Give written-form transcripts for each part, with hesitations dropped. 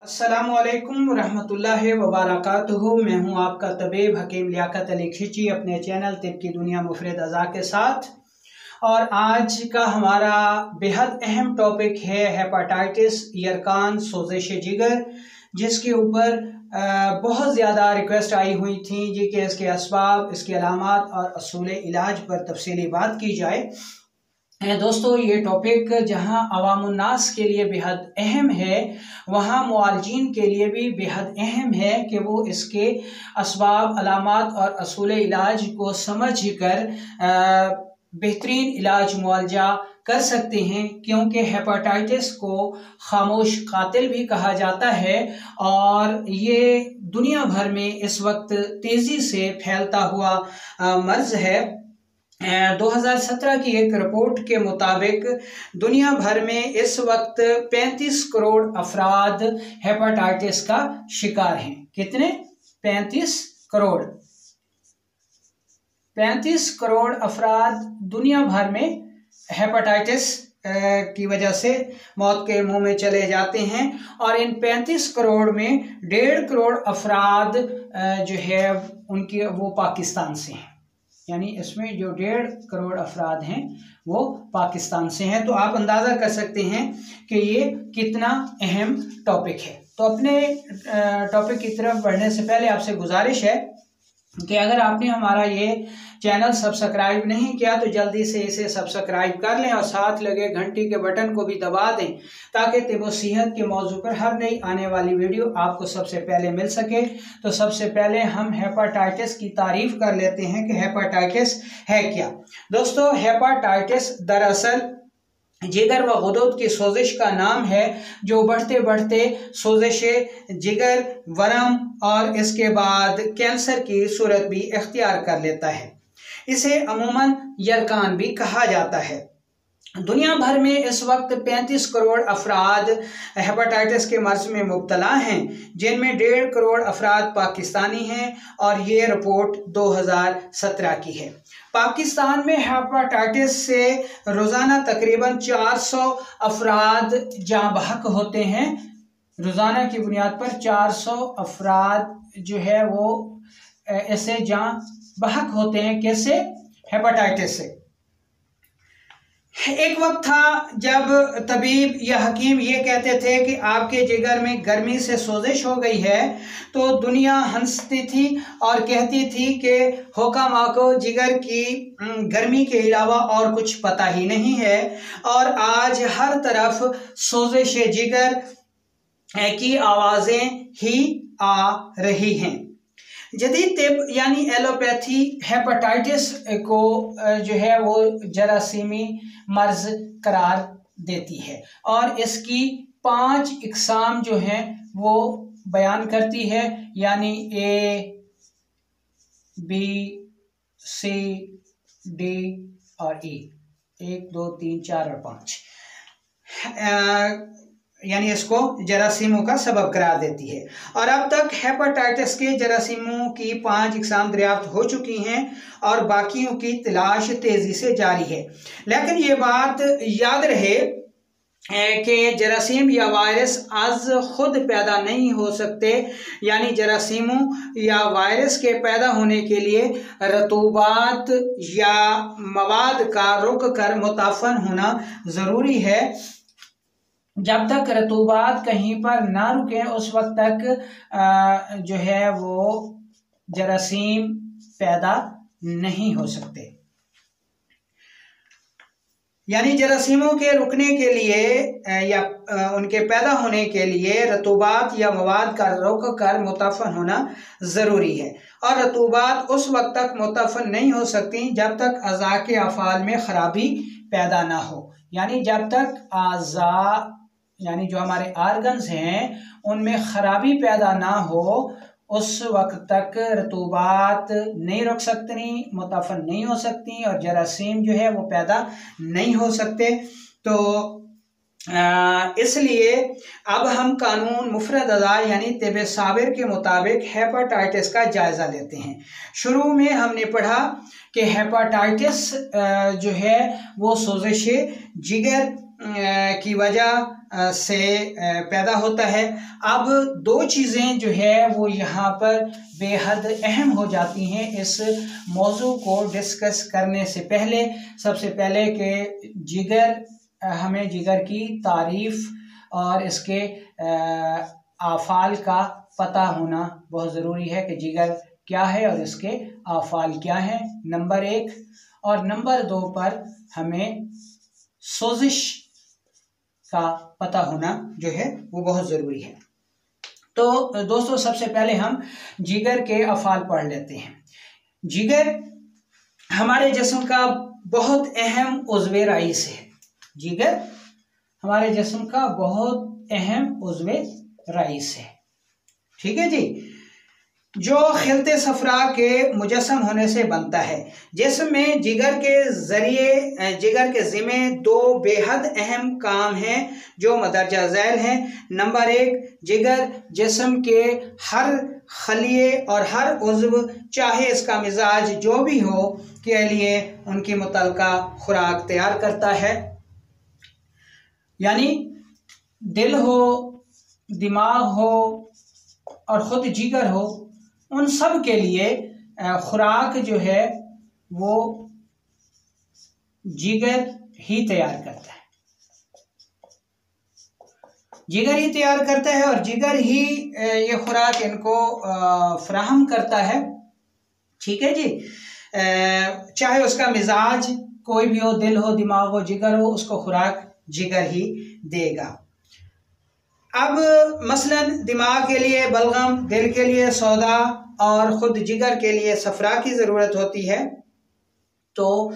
अस्सलामुअलैकुम रहमतुल्लाहि व बरकातुहू। मैं हूं आपका तबीब हकीम लियाकत अली खिची अपने चैनल तिब की दुनिया मुफरद अज़ा के साथ। और आज का हमारा बेहद अहम टॉपिक है हेपाटाइटिस यरकान सोजिश जिगर, जिसके ऊपर बहुत ज़्यादा रिक्वेस्ट आई हुई थी जी कि इसके असबाब, इसके अलामात और असूल इलाज पर तफसीली बात की जाए। दोस्तों, ये टॉपिक जहां अवामुन्नास के लिए बेहद अहम है, वहाँ मुआलजीन के लिए भी बेहद अहम है कि वो इसके असबाब, अलामात और असूल इलाज को समझ कर बेहतरीन इलाज मुआलजा कर सकते हैं, क्योंकि हेपाटाइटिस को खामोश कातिल भी कहा जाता है और ये दुनिया भर में इस वक्त तेज़ी से फैलता हुआ मर्ज है। 2017 की एक रिपोर्ट के मुताबिक दुनिया भर में इस वक्त 35 करोड़ अफराद हेपाटाइटिस का शिकार हैं। कितने? 35 करोड़ अफराद दुनिया भर में हेपाटाइटिस की वजह से मौत के मुंह में चले जाते हैं। और इन 35 करोड़ में 1.5 करोड़ अफराद जो है उनकी वो पाकिस्तान से हैं। यानी इसमें जो 1.5 करोड़ अफराद हैं वो पाकिस्तान से हैं। तो आप अंदाज़ा कर सकते हैं कि ये कितना अहम टॉपिक है। तो अपने टॉपिक की तरफ बढ़ने से पहले आपसे गुजारिश है कि अगर आपने हमारा ये चैनल सब्सक्राइब नहीं किया तो जल्दी से इसे सब्सक्राइब कर लें और साथ लगे घंटी के बटन को भी दबा दें, ताकि तिब सेहत के मौजू पर हर नई आने वाली वीडियो आपको सबसे पहले मिल सके। तो सबसे पहले हम हेपाटाइटिस की तारीफ कर लेते हैं कि हेपाटाइटिस है क्या। दोस्तों, हेपाटाइटिस दरअसल जिगर व गुदद की सोजिश का नाम है, जो बढ़ते बढ़ते सोजिश जिगर, वरम और इसके बाद कैंसर की सूरत भी इख्तियार कर लेता है। इसे अमूमन यरकान भी कहा जाता है। दुनिया भर में इस वक्त 35 करोड़ अफराद हेपाटाइटिस के मर्ज में मुब्तला हैं, जिनमें 1.5 करोड़ अफराद पाकिस्तानी हैं और ये रिपोर्ट 2017 की है। पाकिस्तान में हेपाटाइटिस से रोज़ाना तकरीबन 400 अफराद जाँ बहक होते हैं। रोज़ाना की बुनियाद पर 400 अफराद जो है वो ऐसे जाँ बहक होते हैं। कैसे? हेपाटाइटिस से। एक वक्त था जब तबीब या हकीम ये कहते थे कि आपके जिगर में गर्मी से सोजिश हो गई है, तो दुनिया हंसती थी और कहती थी कि हुक्कामा को जिगर की गर्मी के अलावा और कुछ पता ही नहीं है। और आज हर तरफ सोजिश जिगर की आवाज़ें ही आ रही हैं। जदीद तिब यानी एलोपैथी हेपाटाइटिस को जो है वो जरासीमी मर्ज करार देती है और इसकी 5 इकसाम जो हैं वो बयान करती है, यानी A, B, C, D और E। 1, 2, 3, 4 और 5 यानी इसको जरासीमों का सबब करार देती है। और अब तक हेपाटाइटिस के जरासीमों की 5 इकसाम दरियाफ्त हो चुकी हैं और बाकियों की तलाश तेज़ी से जारी है। लेकिन ये बात याद रहे कि जरासीम या वायरस आज खुद पैदा नहीं हो सकते, यानी जरासीमों या वायरस के पैदा होने के लिए रतूबात या मवाद का रुक कर मुताफन होना ज़रूरी है। जब तक रतूबात कहीं पर ना रुके उस वक्त तक जो है वो जरासीम पैदा नहीं हो सकते। यानी जरासीमों के रुकने के लिए या उनके पैदा होने के लिए रतूबात या मवाद का रुक कर मुताफन होना ज़रूरी है। और रतूबात उस वक्त तक मुताफन नहीं हो सकती जब तक अज़ा के अफ़ाल में ख़राबी पैदा ना हो। यानी जब तक अज़ा यानी जो हमारे आर्गन्स हैं उनमें ख़राबी पैदा ना हो उस वक्त तक रतूबात नहीं रुक सकती, मुताफन नहीं हो सकती और जरासीम जो है वो पैदा नहीं हो सकते। तो इसलिए अब हम कानून मुफरद अज़ा यानी तिब साबिर के मुताबिक हेपाटाइटिस का जायज़ा लेते हैं। शुरू में हमने पढ़ा कि हेपाटाइटिस जो है वो सोजिश जिगर की वजह से पैदा होता है। अब दो चीज़ें जो है वो यहाँ पर बेहद अहम हो जाती हैं इस मौजू को डिस्कस करने से पहले। सबसे पहले कि जिगर, हमें जिगर की तारीफ़ और इसके आफ़ाल का पता होना बहुत ज़रूरी है कि जिगर क्या है और इसके आफ़ाल क्या हैं, नंबर 1। और नंबर 2 पर हमें सोजिश का पता होना जो है वो बहुत ज़रूरी है। तो दोस्तों सबसे पहले हम जिगर के अफ़ाल पढ़ लेते हैं। जिगर हमारे जिस्म का बहुत अहम उज़्वे रईस है। जिगर हमारे जिस्म का बहुत अहम उज़्वे रईस है, ठीक है जी, जो खिलते सफरा के मुजस्सम होने से बनता है। जिसमें जिगर के ज़िम्मे दो बेहद अहम काम हैं जो मदरजा झैल हैं। नंबर 1, जिगर जिस्म के हर खलिए और हर उज़्व, चाहे इसका मिजाज जो भी हो, के लिए उनकी मुतल्लिका खुराक तैयार करता है। यानी दिल हो, दिमाग हो और ख़ुद जिगर हो, उन सब के लिए खुराक जो है वो जिगर ही तैयार करता है। जिगर ही तैयार करता है और जिगर ही ये खुराक इनको फराहम करता है, ठीक है जी। चाहे उसका मिजाज कोई भी हो, दिल हो, दिमाग हो, जिगर हो, उसको खुराक जिगर ही देगा। अब मसलन दिमाग के लिए बलगम, दिल के लिए सौदा और ख़ुद जिगर के लिए सफरा की ज़रूरत होती है। तो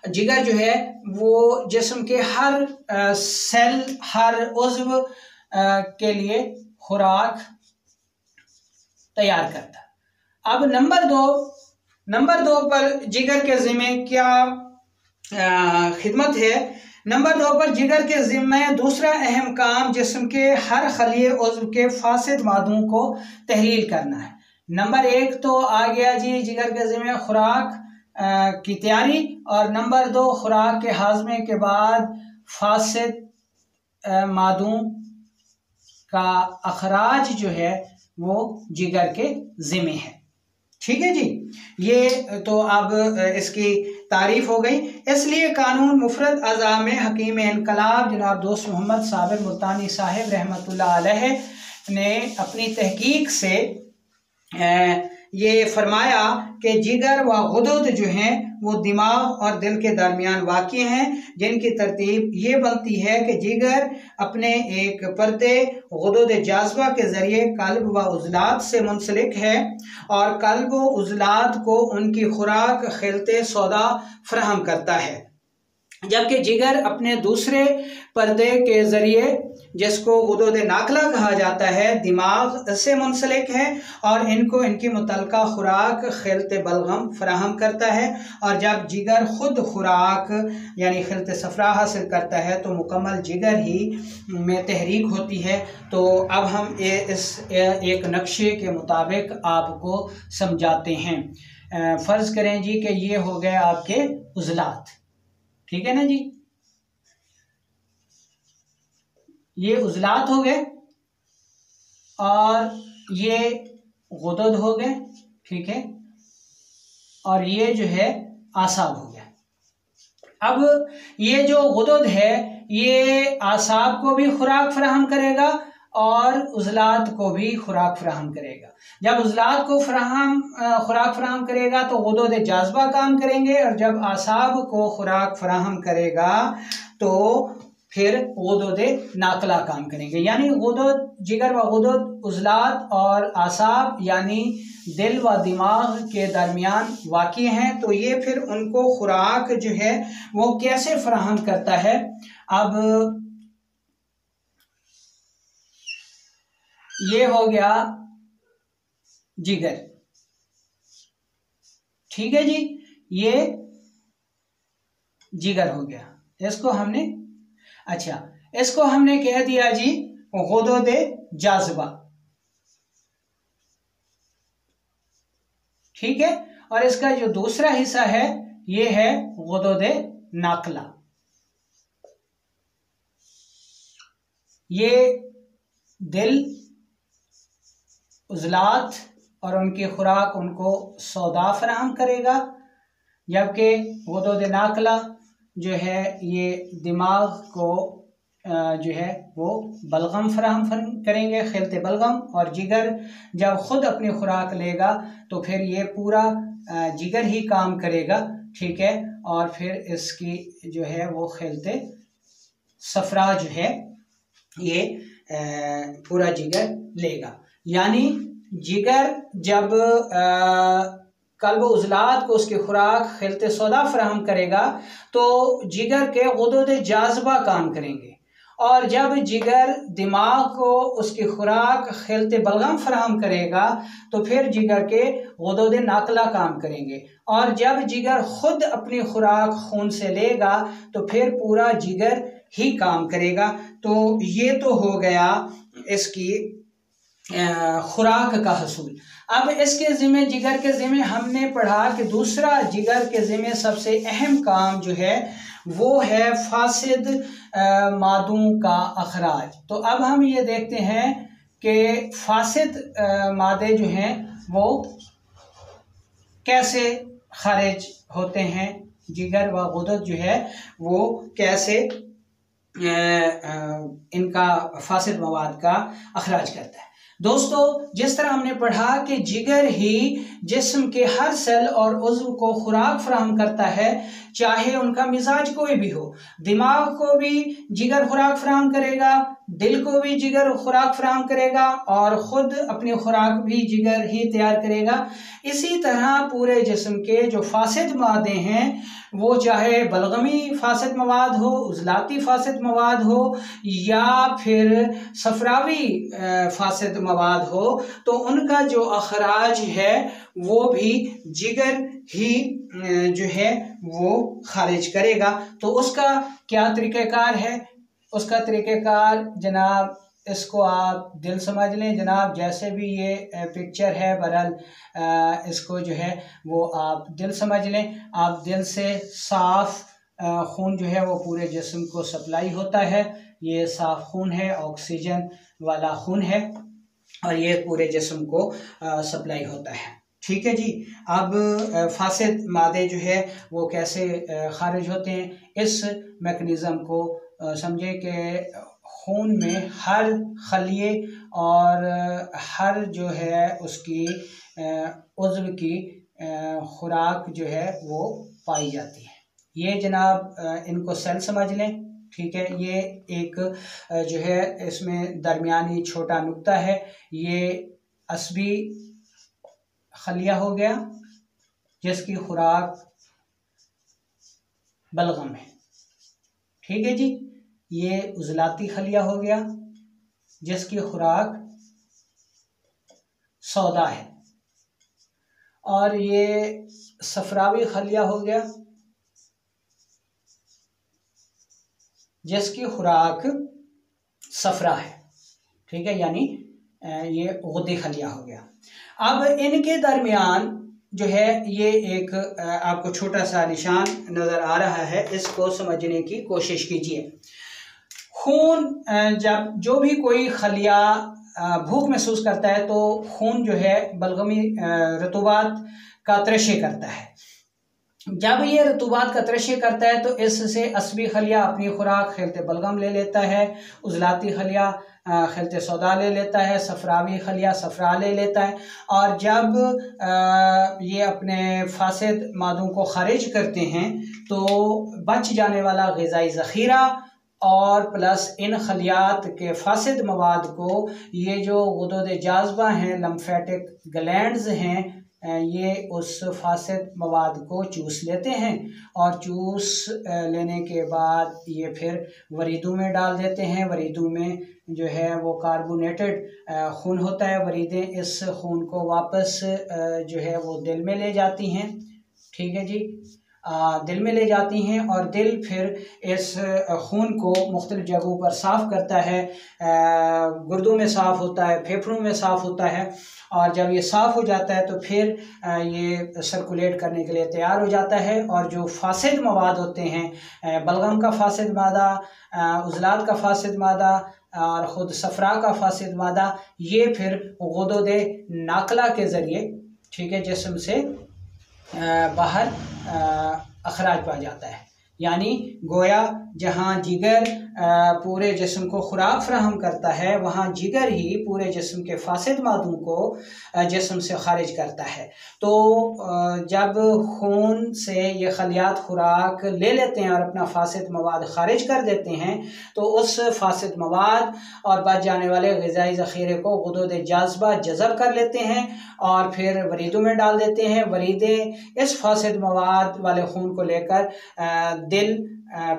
जिगर जो है वो जिस्म के हर सेल, हर उज़्व के लिए खुराक तैयार करता है। अब नंबर दो पर जिगर के ज़िम्मे क्या खिदमत है। नंबर 2 पर जिगर के ज़िम्मे दूसरा अहम काम जिस्म के हर खलिए उज़्व के फासिद मादों को तहलील करना है। नंबर 1 तो आ गया जी जिगर के ज़िम्मे खुराक की तैयारी, और नंबर 2 खुराक के हाज़मे के बाद फासिद मादों का अखराज जो है वो जिगर के ज़िम्मे है, ठीक है जी। ये तो अब इसकी तारीफ़ हो गई। इसलिए कानून मुफरद अज़ा में हकीम इनकलाब जनाब दोस्त मोहम्मद साबिर मुल्तानी साहिब रहमतुल्लाह अलैह ने अपनी तहकीक से ये फरमाया कि जिगर व गुदुद जो हैं वो दिमाग और दिल के दरमियान वाक़ई हैं, जिनकी तरतीब ये बनती है कि जिगर अपने एक पर्दे गुदुद जाज़बा के ज़रिए कल्ब व उज़लात से मुंसलिक है और कल्ब व उज़लात को उनकी खुराक खिलते सौदा फराहम करता है, जबकि जिगर अपने दूसरे पर्दे के ज़रिए, जिसको गुदुद नाकला कहा जाता है, दिमाग से मुंसलिक है और इनको इनकी मुतल्लिका खुराक खिलते बलगम फराहम करता है। और जब जिगर ख़ुद खुराक यानी खिलते सफरा हासिल करता है तो मुकम्मल जिगर ही में तहरीक होती है। तो अब हम इस एक नक्शे के मुताबिक आपको समझाते हैं। फ़र्ज़ करें जी कि ये हो गए आपके उज़लात, ठीक है ना जी, ये उज़लात हो गए और ये गुदुद हो गए, ठीक है, और ये जो है आसाब हो गया। अब ये जो गुदुद है ये आसाब को भी खुराक फराहम करेगा और उज़लात को भी खुराक फराहम करेगा। जब उज़लात को खुराक फराहम करेगा तो गुदुद जाज़बा काम करेंगे, और जब आसाब को खुराक फराहम करेगा तो फिर गुदुद नाकला काम करेंगे। यानी गुदुद, जिगर व गुदुद, उज़लात और आसाब यानी दिल व दिमाग के दरमियान वाक़ई हैं। तो ये फिर उनको खुराक जो है वो कैसे फराहम करता है। अब ये हो गया जिगर, ठीक है जी, ये जिगर हो गया। इसको हमने कह दिया जी गुदुद जाज़बा, ठीक है, और इसका जो दूसरा हिस्सा है ये है गुदुद नाकला। ये दिल, उज़लात और उनकी खुराक उनको सौदा फराहम करेगा, जबकि गुदूद नाकला जो है ये दिमाग को जो है वो बलगम फराहम करेंगे, खिलते बलगम। और जिगर जब खुद अपनी खुराक लेगा तो फिर ये पूरा जिगर ही काम करेगा, ठीक है। और फिर इसकी जो है वो खिलते सफरा जो है ये पूरा जिगर लेगा। यानी जिगर जब कल्ब उज़लात को उसकी खुराक खिलते सौदा फराहम करेगा तो जिगर के गुदूद जाज़बा काम करेंगे, और जब जिगर दिमाग को उसकी खुराक खिलते बलगम फराहम करेगा तो फिर जिगर के गुदूद नाकला काम करेंगे, और जब जिगर खुद अपनी खुराक खून से लेगा तो फिर पूरा जिगर ही काम करेगा। तो ये तो हो गया इसकी खुराक का हसूल। अब इसके ज़िम्मे, जिगर के ज़िम्मे हमने पढ़ा कि दूसरा जिगर के ज़िम्मे सबसे अहम काम जो है वो है फासिद मादों का अखराज। तो अब हम ये देखते हैं कि फासिद मादे जो हैं वो कैसे खारिज होते हैं, जिगर व गुदद जो है वो कैसे इनका फासिद मवाद का अखराज करता है। दोस्तों, जिस तरह हमने पढ़ा कि जिगर ही जिस्म के हर सेल और उज़्व को खुराक फराहम करता है, चाहे उनका मिजाज कोई भी हो। दिमाग को भी जिगर खुराक फराहम करेगा, दिल को भी जिगर खुराक फराहम करेगा, और ख़ुद अपनी खुराक भी जिगर ही तैयार करेगा। इसी तरह पूरे जिस्म के जो फासिद मादे हैं वो चाहे बलगमी फासिद मवाद हो, उज़लाती फासिद मवाद हो या फिर सफरावी फासिद मवाद हो, तो उनका जो अखराज है वो भी जिगर ही जो है वो खारिज करेगा। तो उसका क्या तरीक़ेकार है? उसका तरीक़ेकार जनाब, इसको आप दिल समझ लें जनाब, जैसे भी ये पिक्चर है बहरहाल इसको जो है वो आप दिल समझ लें। आप दिल से साफ़ खून जो है वो पूरे जिस्म को सप्लाई होता है। ये साफ़ खून है, ऑक्सीजन वाला खून है, और ये पूरे जिस्म को सप्लाई होता है, ठीक है जी। अब फासिद मादे जो है वो कैसे खारिज होते हैं, इस मैकेनिज़्म को समझे कि खून में हर खलिए और हर जो है उसकी उज़्व की खुराक जो है वो पाई जाती है। ये जनाब इनको सेल समझ लें, ठीक है। ये एक जो है इसमें दरमियानी छोटा नुक्ता है, ये असबी खलिया हो गया जिसकी खुराक बलगम है, ठीक है जी। ये उज़लाती खलिया हो गया जिसकी खुराक सौदा है, और ये सफरावी खलिया हो गया जिसकी खुराक सफरा है, ठीक है, यानी ये गुद्दी खलिया हो गया। अब इनके दरमियान जो है ये एक आपको छोटा सा निशान नज़र आ रहा है, इसको समझने की कोशिश कीजिए। खून जब जो भी कोई खलिया भूख महसूस करता है तो खून जो है बलगमी रतूबात का तरश्शे करता है। जब ये रतूबात का तरश्शे करता है तो इससे असबी खलिया अपनी खुराक खिलते बलगम ले लेता है, उज़लाती खलिया खिलते सौदा ले लेता है, सफरावी खलिया सफरा ले लेता है, और जब ये अपने फासिद मादों को खारिज करते हैं तो बच जाने वाला ग़िज़ाई ज़ख़ीरा और प्लस इन खलियात के फासिद मवाद को ये जो गुदूद जाज़बा हैं, लम्फेटिक ग्लैंड्स हैं, ये उस फासिद मवाद को चूस लेते हैं, और चूस लेने के बाद ये फिर वरीदों में डाल देते हैं। वरीदों में जो है वो कार्बोनेटेड खून होता है, वरीदें इस खून को वापस जो है वो दिल में ले जाती हैं, ठीक है जी। दिल में ले जाती हैं, और दिल फिर इस खून को मुख्तलिफ जगहों पर साफ़ करता है, गुर्दों में साफ़ होता है, फेफड़ों में साफ़ होता है, और जब ये साफ़ हो जाता है तो फिर ये सर्कुलेट करने के लिए तैयार हो जाता है। और जो फासिद मवाद होते हैं, बलगम का फासिद मादा, उज़लात का फासिद मादा और ख़ुद सफरा का फासिद मादा ये फिर गुदुद नाकला के ज़रिए, ठीक है, जिस्म से बाहर अखराज पा जाता है। यानी गोया जहाँ जिगर पूरे जिस्म को खुराक फ्राहम करता है, वहाँ जिगर ही पूरे जिस्म के फासिद मादों को जिस्म से खारिज करता है। तो जब खून से ये खलियात खुराक ले लेते हैं और अपना फासिद मवाद खारिज कर देते हैं, तो उस फासिद मवाद और बच जाने वाले ग़िज़ाई ज़ख़ीरे को गुदुद जाज़बा जज़ब कर लेते हैं और फिर वरीदों में डाल देते हैं। वरीदें इस फासिद मवाद वाले खून को लेकर दिल,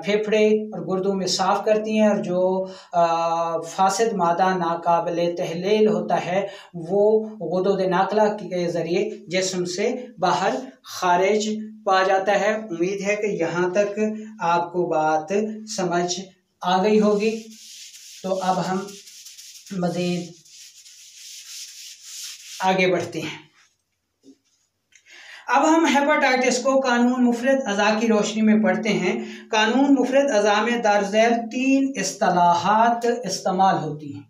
फेफड़े और गुर्दों में साफ़ करती हैं, और जो फासिद मादा नाकाबिले तहलील होता है वो गुदुद नाकला के ज़रिए जिस्म से बाहर खारिज पा जाता है। उम्मीद है कि यहाँ तक आपको बात समझ आ गई होगी। तो अब हम मज़ीद आगे बढ़ते हैं। अब हम हेपेटाइटिस को कानून मुफरद अज़ा की रोशनी में पढ़ते हैं। कानून मुफरद अज़ा में दरअसल 3 इस्तिलाहात इस्तेमाल होती हैं।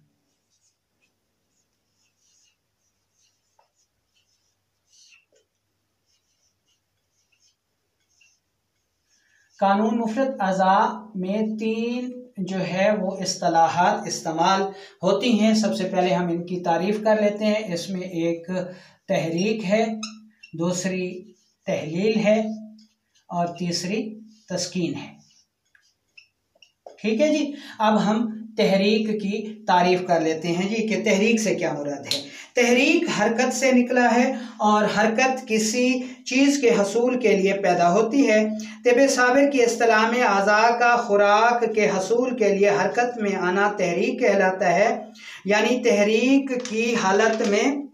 कानून मुफरद अज़ा में 3 जो है वो इस्तिलाहात इस्तेमाल होती हैं। सबसे पहले हम इनकी तारीफ़ कर लेते हैं। इसमें एक तहरीक है, दूसरी तहलील है और तीसरी तस्कीन है। ठीक है जी। अब हम तहरीक की तारीफ़ कर लेते हैं जी कि तहरीक से क्या मुराद है। तहरीक हरकत से निकला है और हरकत किसी चीज़ के हसूल के लिए पैदा होती है। तिब साबिर की इस्तिलाह में अज़ा का खुराक के हसूल के लिए हरकत में आना तहरीक कहलाता है। यानी तहरीक की हालत में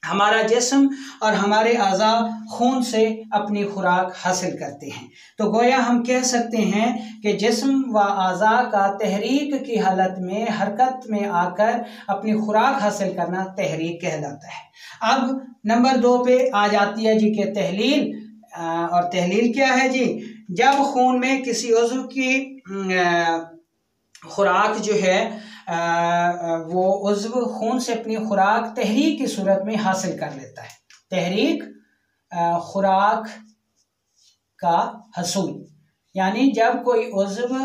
हमारा जिस्म और हमारे अज़ा खून से अपनी खुराक हासिल करते हैं। तो गोया हम कह सकते हैं कि जिस्म व अज़ा का तहरीक की हालत में हरकत में आकर अपनी खुराक हासिल करना तहरीक कहलाता है। अब नंबर 2 पे आ जाती है जी कि तहलील। और तहलील क्या है जी? जब खून में किसी उज़्व की खुराक जो है वो उज़्व खून से अपनी खुराक तहरीक की सूरत में हासिल कर लेता है। तहरीक खुराक का हसूल, यानी जब कोई उज़्व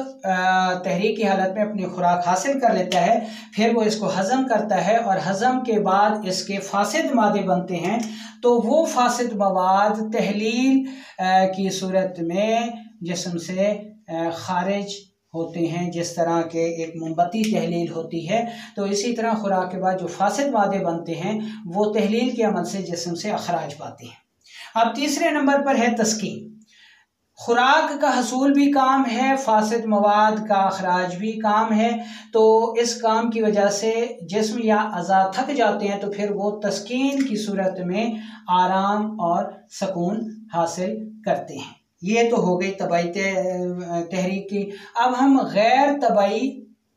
तहरीक की हालत में अपनी खुराक हासिल कर लेता है, फिर वो इसको हज़म करता है और हज़म के बाद इसके फासिद मादे बनते हैं। तो वो फासिद मवाद तहलील की सूरत में जिस्म से खारिज होते हैं। जिस तरह के एक मोमबत्ती तहलील होती है, तो इसी तरह खुराक के बाद जो फासिद मादे बनते हैं वो तहलील के अमल से जिस्म से अखराज पाते हैं। अब तीसरे नंबर पर है तस्कीन। खुराक का हसूल भी काम है, फासिद मवाद का अखराज भी काम है। तो इस काम की वजह से जिस्म या अज़ा थक जाते हैं, तो फिर वो तस्कीन की सूरत में आराम और सुकून हासिल करते हैं। ये तो हो गई तबाई तहरीक की। अब हम गैर तबाई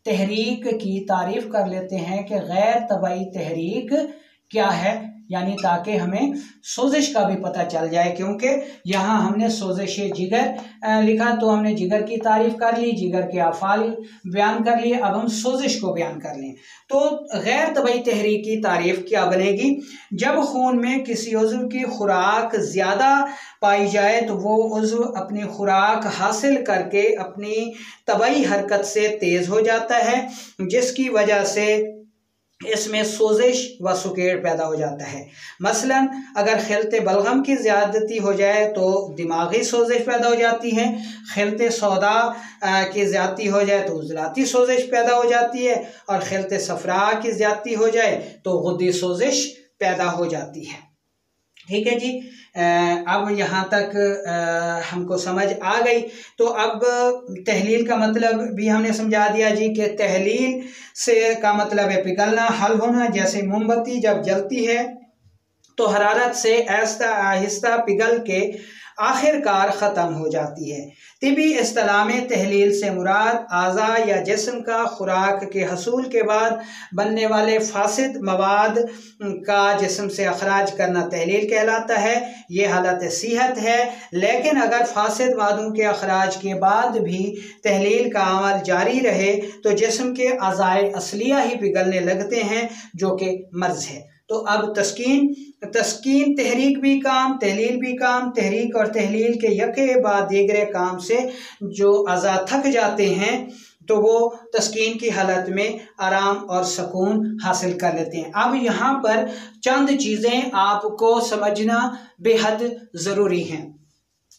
तहरीक की तारीफ़ कर लेते हैं कि गैर तबाई तहरीक क्या है, यानी ताकि हमें सोजिश का भी पता चल जाए। क्योंकि यहाँ हमने सोजिश जिगर लिखा, तो हमने जिगर की तारीफ़ कर ली, जिगर के अफ़ाल बयान कर लिए। अब हम सोजिश को बयान कर लें। तो गैर तबाई तहरीक की तारीफ़ क्या बनेगी? जब खून में किसी उज़्व की खुराक ज़्यादा पाई जाए, तो वो उज़्व अपनी खुराक हासिल करके अपनी तबाई हरकत से तेज़ हो जाता है, जिसकी वजह से इसमें सोजिश व सुकेड़ पैदा हो जाता है। मसलन अगर खिलते बलगम की ज़्यादती हो जाए तो दिमागी सोजिश पैदा हो जाती है। खिलते सौदा की ज़्यादती हो जाए तो उज़लाती सोजिश पैदा हो जाती है। और खिलते सफरा की ज़्यादती हो जाए तो गुद्दी सोजिश पैदा हो जाती है। ठीक है जी। अब यहाँ तक हमको समझ आ गई। तो अब तहलील का मतलब भी हमने समझा दिया जी कि तहलील से का मतलब है पिघलना, हल होना। जैसे मोमबत्ती जब जलती है तो हरारत से आहिस्ता आहिस्ता पिघल के आखिरकार ख़त्म हो जाती है। तिबी इस्तिलाह में तहलील से मुराद आज़ा या जिस्म का खुराक के हसूल के बाद बनने वाले फासिद मवाद का जिस्म से अखराज करना तहलील कहलाता है। ये हालत सेहत है, लेकिन अगर फासिद मादों के अखराज के बाद भी तहलील का अमल जारी रहे तो जिस्म के अज़ाए असलिया ही पिघलने लगते हैं, जो कि मर्ज़ है। तो अब तस्कीन तहरीक भी काम, तहलील भी काम। तहरीक और तहलील के यके बाद दीगरे काम से जो अज़ा थक जाते हैं तो वो तस्कीन की हालत में आराम और सुकून हासिल कर लेते हैं। अब यहाँ पर चंद चीज़ें आपको समझना बेहद ज़रूरी हैं।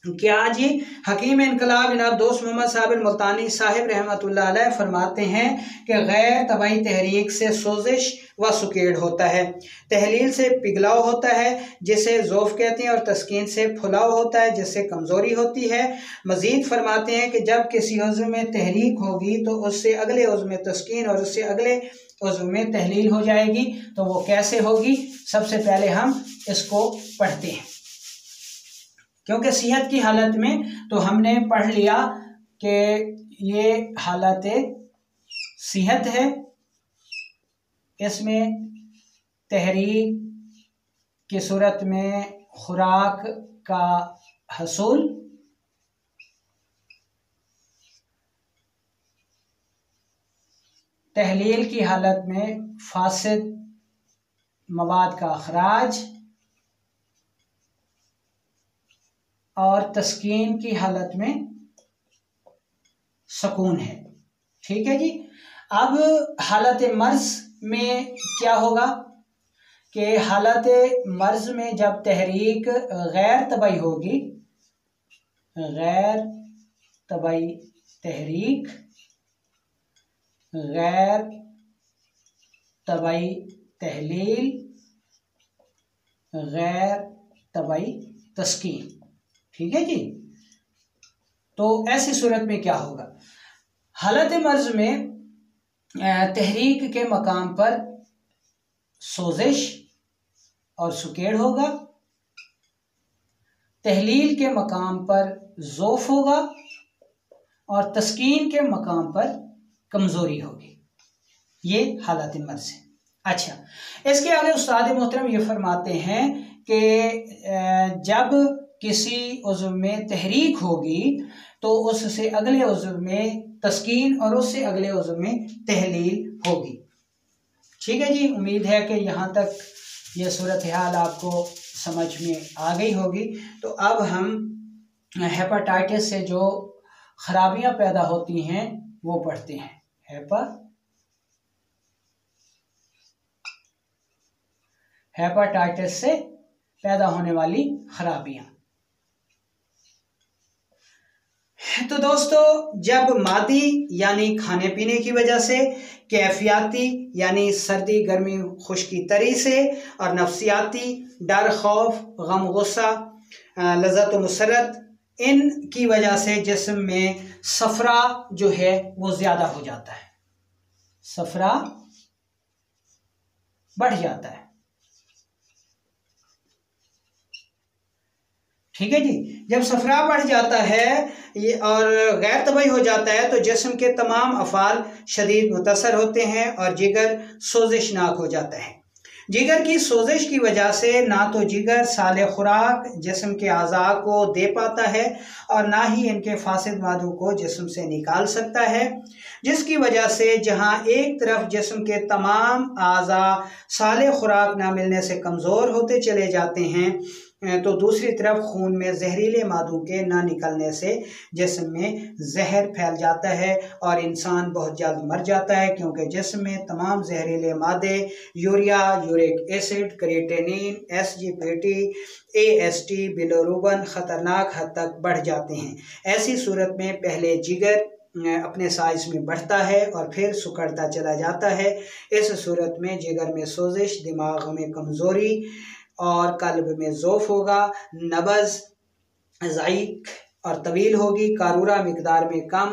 क्या जी? हकीम इनकलाब जनाब दोस्त मोहम्मद साबिर मुल्तानी साहिब रहमतुल्लाह अलैह फरमाते हैं कि गैर तबाई तहरीक से सोजिश व सुकेड़ होता है, तहलील से पिघलाव होता है जिसे ज़ौफ़ कहते हैं, और तस्कीन से फुलाव होता है जिससे कमज़ोरी होती है। मज़ीद फरमाते हैं कि जब किसी उज़्व में तहरीक होगी तो उससे अगले उज़्व में तस्कीन और उससे अगले उज़्व में तहलील हो जाएगी। तो वो कैसे होगी? सबसे पहले हम इसको पढ़ते हैं, क्योंकि सेहत की हालत में तो हमने पढ़ लिया कि ये हालत सेहत है, इसमें तहरीक की सूरत में खुराक का हसूल, तहलील की हालत में फासिद मवाद का अखराज, और तस्कीन की हालत में सुकून है। ठीक है जी। अब हालत मर्ज में क्या होगा कि हालत मर्ज में जब तहरीक गैर तबाई होगी, गैर तबाई तहरीक, गैर तबाई तहलील, गैर तबाई तस्कीन। ठीक है जी। तो ऐसी सूरत में क्या होगा? हालत मर्ज में तहरीक के मकाम पर सोजिश और सुकेड़ होगा, तहलील के मकाम पर ज़ौफ़ होगा, और तस्कीन के मकाम पर कमज़ोरी होगी। ये हालत मर्ज है। अच्छा, इसके आगे उस्ताद मोहतरम ये फरमाते हैं कि जब किसी उज़्व में तहरीक होगी तो उससे अगले उज़्व में तस्कीन और उससे अगले उज़्व में तहलील होगी। ठीक है जी। उम्मीद है कि यहाँ तक ये सूरत हाल आपको समझ में आ गई होगी। तो अब हम हेपेटाइटिस से जो खराबियाँ पैदा होती हैं वो पढ़ते हैं। हेपेटाइटिस से पैदा होने वाली खराबियाँ। तो दोस्तों, जब मादी यानी खाने पीने की वजह से, कैफियाती यानी सर्दी गर्मी खुश्की तरी से, और नफ्सियाती डर खौफ गम गुस्सा लज़्ज़त मुसरत, इन की वजह से जिस्म में सफरा जो है वो ज़्यादा हो जाता है, सफरा बढ़ जाता है। ठीक है जी। जब सफरा बढ़ जाता है ये और गैर तबाही हो जाता है तो जिस्म के तमाम अफ़ाल शदीद मुतासर होते हैं और जिगर सोजिशनाक हो जाता है। जिगर की सोजिश की वजह से ना तो जिगर साले खुराक जिस्म के अज़ा को दे पाता है और ना ही इनके फासिद मादों को जिस्म से निकाल सकता है, जिसकी वजह से जहाँ एक तरफ जिस्म के तमाम अज़ा साले खुराक ना मिलने से कमज़ोर होते चले जाते हैं तो दूसरी तरफ खून में जहरीले मादों के ना निकलने से जिस्म में जहर फैल जाता है और इंसान बहुत जल्द मर जाता है, क्योंकि जिस्म में तमाम जहरीले मादे urea, uric acid, creatinine, SGPT, AST, bilirubin ख़तरनाक हद तक बढ़ जाते हैं। ऐसी सूरत में पहले जिगर अपने साइज में बढ़ता है और फिर सुकड़ता चला जाता है। इस सूरत में जिगर में सोजिश, दिमाग में कमज़ोरी और कल्ब में ज़ौफ़ होगा, नब्ज़ ज़ईक़ और तवील होगी, कारूरा मिकदार में कम,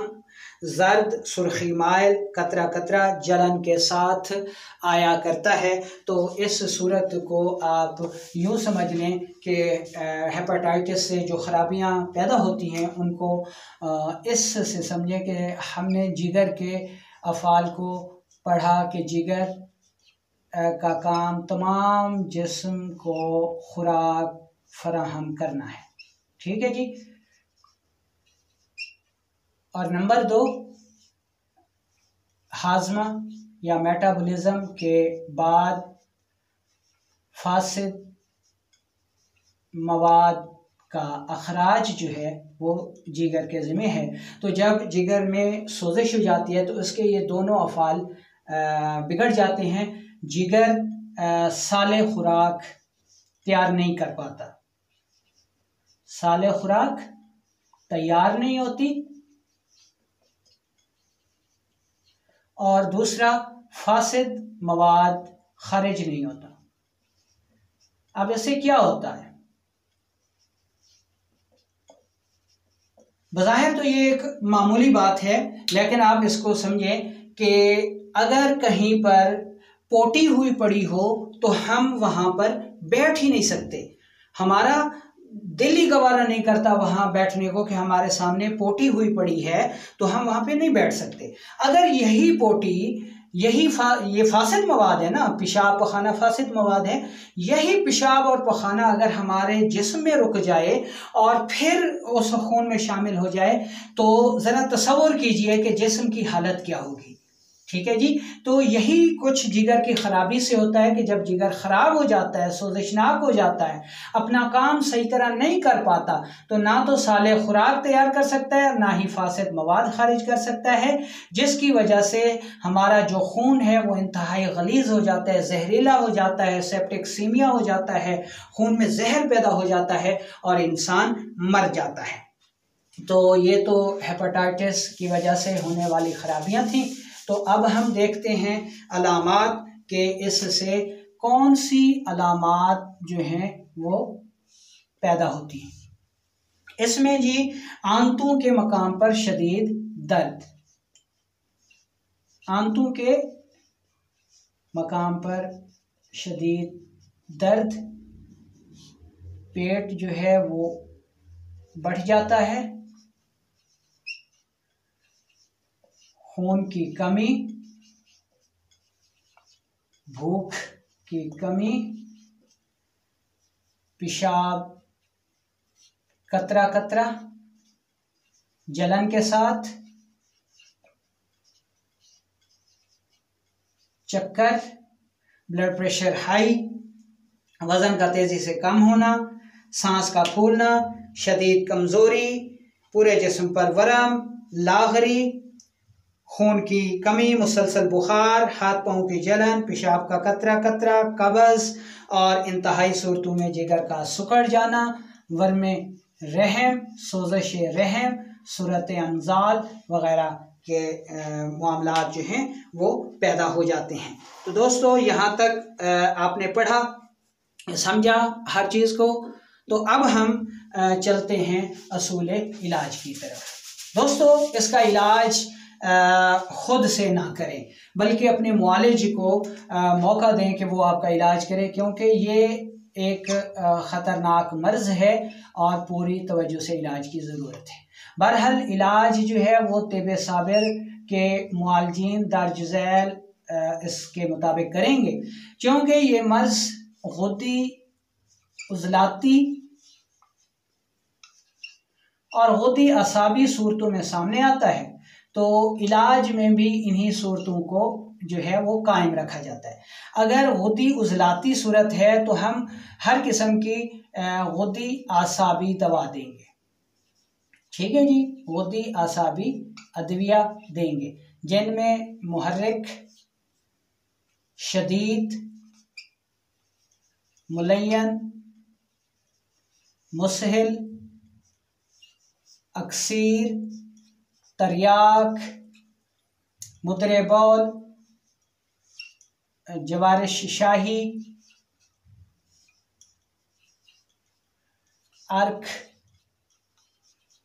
जर्द सुर्खी माइल कतरा कतरा जलन के साथ आया करता है। तो इस सूरत को आप यूँ समझ लें कि हेपेटाइटिस से जो ख़राबियाँ पैदा होती हैं उनको इससे समझें कि हमने जिगर के अफ़ाल को पढ़ा कि जिगर का काम तमाम जिस्म को खुराक फराहम करना है। ठीक है जी। और नंबर 2, हाजमा या मेटाबॉलिज्म के बाद फासिद मवाद का अखराज जो है वो जिगर के ज़िम्मे है। तो जब जिगर में सोजिश हो जाती है तो उसके ये दोनों अफ़ाल बिगड़ जाते हैं। जिगर साले खुराक तैयार नहीं कर पाता, साले खुराक तैयार नहीं होती, और दूसरा फासिद मवाद खारिज नहीं होता। अब इससे क्या होता है? बज़ाहिर तो ये एक मामूली बात है, लेकिन आप इसको समझें कि अगर कहीं पर पोटी हुई पड़ी हो तो हम वहाँ पर बैठ ही नहीं सकते। हमारा दिल ही गवारा नहीं करता वहाँ बैठने को कि हमारे सामने पोटी हुई पड़ी है तो हम वहाँ पे नहीं बैठ सकते। अगर यही पोटी ये फासिद मवाद है ना, पेशाब पखाना फासिद मवाद है, यही पेशाब और पखाना अगर हमारे जिस्म में रुक जाए और फिर उस खून में शामिल हो जाए तो ज़रा तसव्वुर कीजिए कि जिस्म की हालत क्या होगी। ठीक है जी। तो यही कुछ जिगर की ख़राबी से होता है कि जब जिगर ख़राब हो जाता है, सोजिशनाक हो जाता है, अपना काम सही तरह नहीं कर पाता, तो ना तो साले खुराक तैयार कर सकता है, ना ही फासिद मवाद खारिज कर सकता है, जिसकी वजह से हमारा जो खून है वो इंतहाई गलीज़ हो जाता है, जहरीला हो जाता है, सेप्टिकसीमिया हो जाता है, खून में जहर पैदा हो जाता है और इंसान मर जाता है। तो ये तो हेपेटाइटिस की वजह से होने वाली ख़राबियाँ थीं। तो अब हम देखते हैं अलामात के इससे कौन सी अलामात जो हैं वो पैदा होती हैं। इसमें जी आंतों के मकाम पर शदीद दर्द, आंतों के मकाम पर शदीद दर्द, पेट जो है वो बढ़ जाता है, खून की कमी, भूख की कमी, पेशाब कतरा कतरा जलन के साथ, चक्कर, ब्लड प्रेशर हाई, वज़न का तेज़ी से कम होना, सांस का फूलना, शदीद कमज़ोरी, पूरे जिस्म पर वरम, लाग़री, खून की कमी, मुसलसल बुखार, हाथ पाँव की जलन, पेशाब का कतरा कतरा, कब्ज़ और इंतहाई सूरतों में जिगर का सुकड़ जाना, वर्मे रहम, सोज़श रहम, सूरत अंजाल वग़ैरह के मामलात जो हैं वो पैदा हो जाते हैं। तो दोस्तों यहाँ तक आपने पढ़ा, समझा हर चीज़ को। तो अब हम चलते हैं असूल इलाज की तरफ। दोस्तों इसका इलाज खुद से ना करें, बल्कि अपने मुआलिज को मौका दें कि वो आपका इलाज करे, क्योंकि ये एक ख़तरनाक मर्ज़ है और पूरी तवज्जो से इलाज की ज़रूरत है। बहरहाल इलाज जो है वो तिब साबिर के मुआलजीन दर्ज झैल इसके मुताबिक करेंगे, क्योंकि ये मर्ज़ गुद्दी उज़लाती और गुद्दी असाबी सूरतों में सामने आता है। तो इलाज में भी इन्हीं सूरतों को जो है वो कायम रखा जाता है। अगर गुद्दी उज़लाती सूरत है तो हम हर किस्म की गुद्दी आसाबी दवा देंगे। ठीक है जी, गुद्दी आसाबी अदविया देंगे जिनमें मुहर्रिक, शदीद, मुलय्यन, मुसहिल, अक्सीर, तरियाक, मुद्रे बौल, जवारिश शाही, अर्क,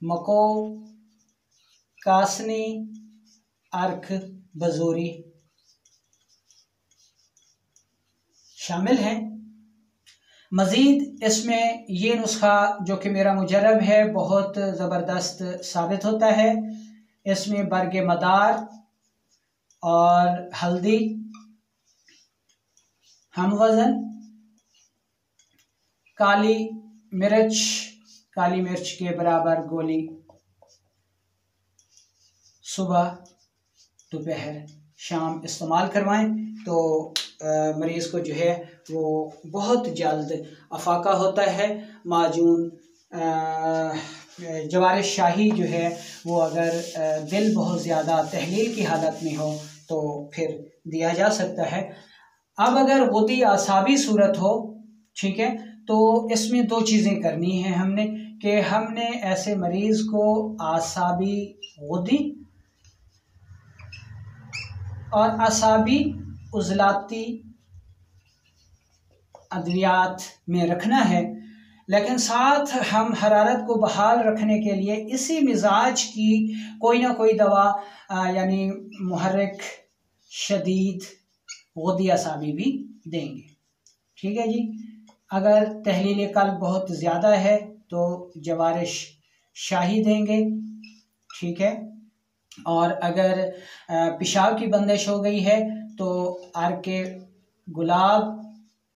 मको, कासनी, अर्क, बजूरी शामिल हैं। मज़ीद इसमें ये नुस्खा जो कि मेरा मुजरब है बहुत ज़बरदस्त साबित होता है। इसमें बरगे मदार और हल्दी हम वज़न, काली मिर्च के बराबर गोली सुबह, दोपहर, शाम इस्तेमाल करवाएं तो मरीज़ को जो है वो बहुत जल्द अफाका होता है। माजून जवारिश शाही जो है वो अगर दिल बहुत ज़्यादा तहलील की हालत में हो तो फिर दिया जा सकता है। अब अगर गुदी आसाबी सूरत हो, ठीक है, तो इसमें दो चीज़ें करनी है हमने कि हमने ऐसे मरीज़ को आसाबी गुदी और आसाबी उज़लाती अद्वियात में रखना है, लेकिन साथ हम हरारत को बहाल रखने के लिए इसी मिजाज की कोई ना कोई दवा यानी मुहर्रिक शदीद गुदी आसाबी भी देंगे। ठीक है जी। अगर तहलील कल्ब बहुत ज़्यादा है तो जवारिश शाही देंगे, ठीक है, और अगर पेशाब की बंदिश हो गई है तो अर्क गुलाब